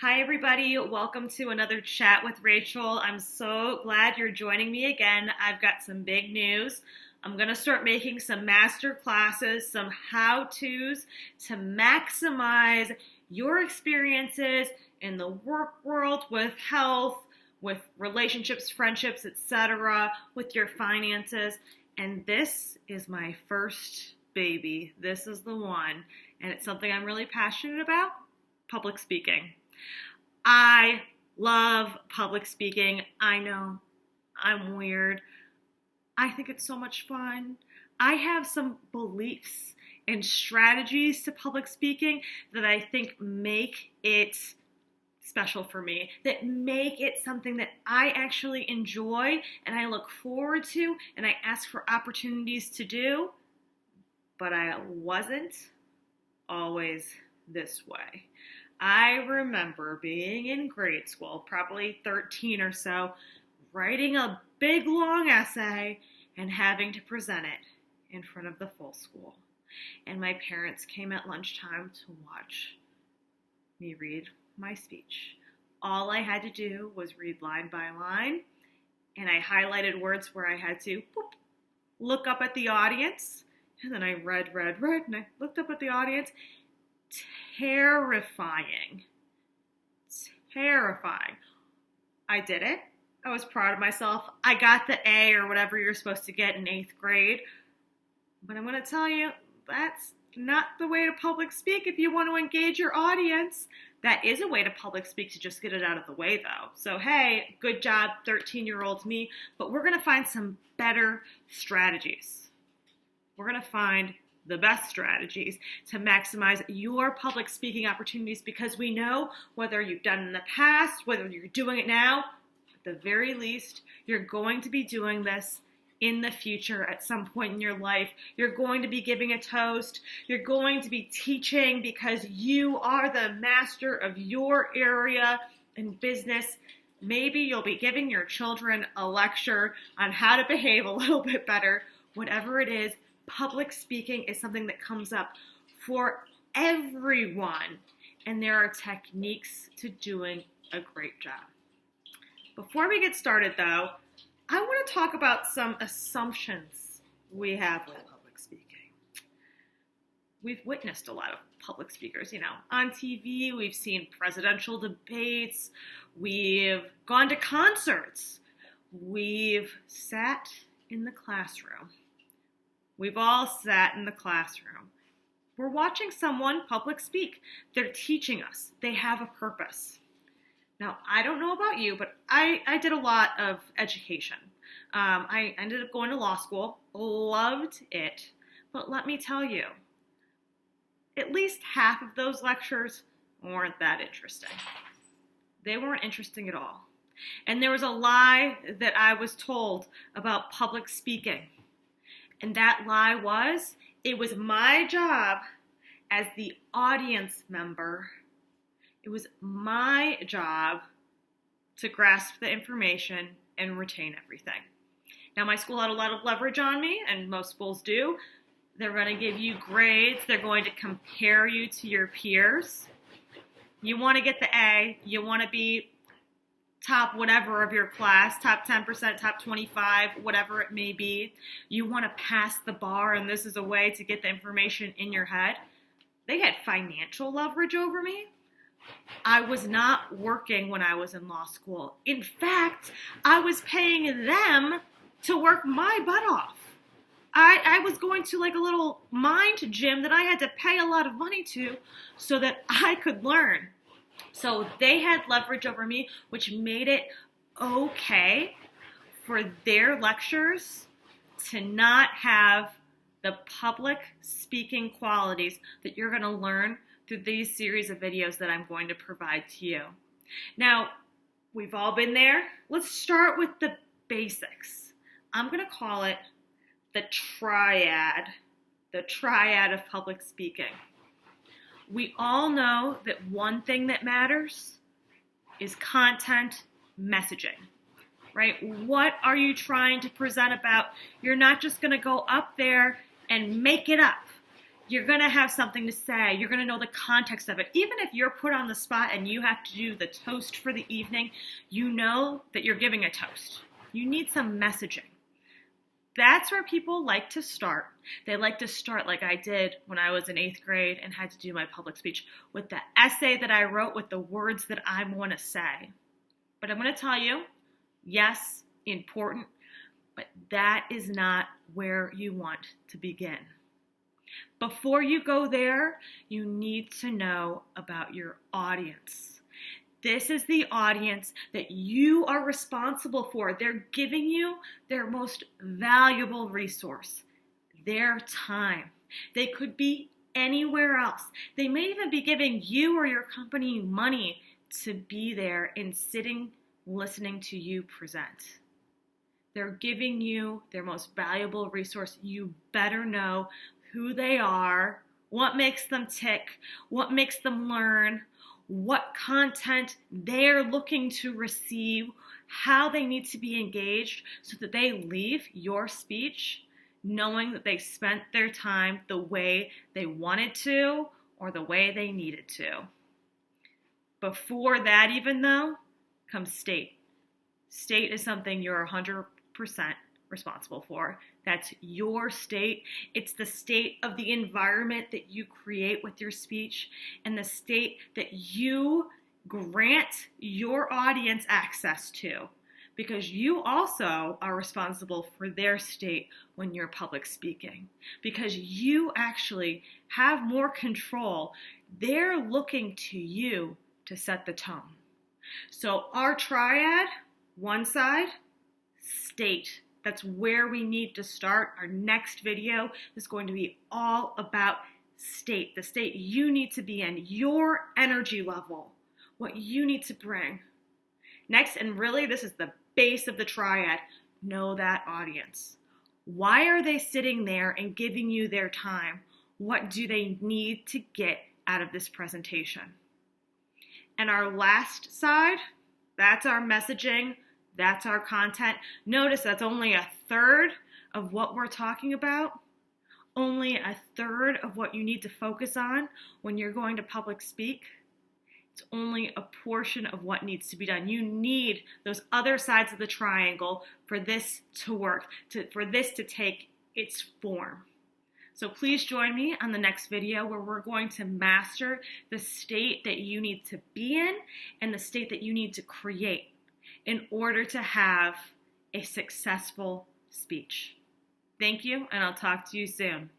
Hi, everybody. Welcome to another chat with Rachel. I'm so glad you're joining me again. I've got some big news. I'm going to start making some master classes, some how-tos to maximize your experiences in the work world with health, with relationships, friendships, etc., with your finances. And this is my first baby. This is the one. And it's something I'm really passionate about, public speaking. I love public speaking. I know I'm weird. I think it's so much fun. I have some beliefs and strategies to public speaking that I think make it special for me, that make it something that I actually enjoy and I look forward to and I ask for opportunities to do, but I wasn't always this way. I remember being in grade school, probably 13 or so, writing a big long essay and having to present it in front of the full school. And my parents came at lunchtime to watch me read my speech. All I had to do was read line by line, and I highlighted words where I had to look up at the audience, and then I read, and I looked up at the audience. Terrifying. I did it. I was proud of myself. I got the A or whatever you're supposed to get in 8th grade. But I'm going to tell you, that's not the way to public speak if you want to engage your audience. That is a way to public speak, to just get it out of the way, though. So, hey, good job, 13-year-old me. But we're going to find some better strategies. We're going to find the best strategies to maximize your public speaking opportunities, because we know whether you've done it in the past, whether you're doing it now, at the very least, you're going to be doing this in the future at some point in your life. You're going to be giving a toast. You're going to be teaching because you are the master of your area in business. Maybe you'll be giving your children a lecture on how to behave a little bit better. Whatever it is, public speaking is something that comes up for everyone, and there are techniques to doing a great job. Before we get started, though, I want to talk about some assumptions we have with public speaking. We've witnessed a lot of public speakers, on TV. We've seen presidential debates. We've gone to concerts. We've sat in the classroom. We've all sat in the classroom. We're watching someone public speak. They're teaching us. They have a purpose. Now, I don't know about you, but I did a lot of education. I ended up going to law school, loved it, but let me tell you, at least half of those lectures weren't that interesting. They weren't interesting at all. And there was a lie that I was told about public speaking. And that lie was, it was my job as the audience member. It was my job to grasp the information and retain everything. Now, my school had a lot of leverage on me, and most schools do. They're going to give you grades. They're going to compare you to your peers. You want to get the A. You want to be top whatever of your class, top 10%, top 25, whatever it may be. You want to pass the bar, and this is a way to get the information in your head. They had financial leverage over me. I was not working when I was in law school. In fact, I was paying them to work my butt off. I was going to like a little mind gym that I had to pay a lot of money to so that I could learn. So they had leverage over me, which made it okay for their lectures to not have the public speaking qualities that you're going to learn through these series of videos that I'm going to provide to you. Now, we've all been there. Let's start with the basics. I'm going to call it the triad of public speaking. We all know that one thing that matters is content messaging, right? What are you trying to present about? You're not just going to go up there and make it up. You're going to have something to say. You're going to know the context of it. Even if you're put on the spot and you have to do the toast for the evening, you know that you're giving a toast. You need some messaging. That's where people like to start. They like to start like I did when I was in 8th grade and had to do my public speech with the essay that I wrote with the words that I want to say. But I'm going to tell you, yes, important, but that is not where you want to begin. Before you go there, you need to know about your audience. This is the audience that you are responsible for. They're giving you their most valuable resource, their time. They could be anywhere else. They may even be giving you or your company money to be there and sitting, listening to you present. They're giving you their most valuable resource. You better know who they are, what makes them tick, what makes them learn, what content they're looking to receive, how they need to be engaged so that they leave your speech knowing that they spent their time the way they wanted to or the way they needed to. Before that even though, comes state. State is something you're 100% responsible for. That's your state. It's the state of the environment that you create with your speech and the state that you grant your audience access to, because you also are responsible for their state when you're public speaking, because you actually have more control. They're looking to you to set the tone. So our triad, one side, state. That's where we need to start. Our next video is going to be all about state, the state you need to be in, your energy level, what you need to bring. Next, and really this is the base of the triad, know that audience. Why are they sitting there and giving you their time? What do they need to get out of this presentation? And our last side, that's our messaging. That's our content. Notice that's only a third of what we're talking about. Only a third of what you need to focus on when you're going to public speak. It's only a portion of what needs to be done. You need those other sides of the triangle for this to work, for this to take its form. So please join me on the next video where we're going to master the state that you need to be in and the state that you need to create in order to have a successful speech. Thank you, and I'll talk to you soon.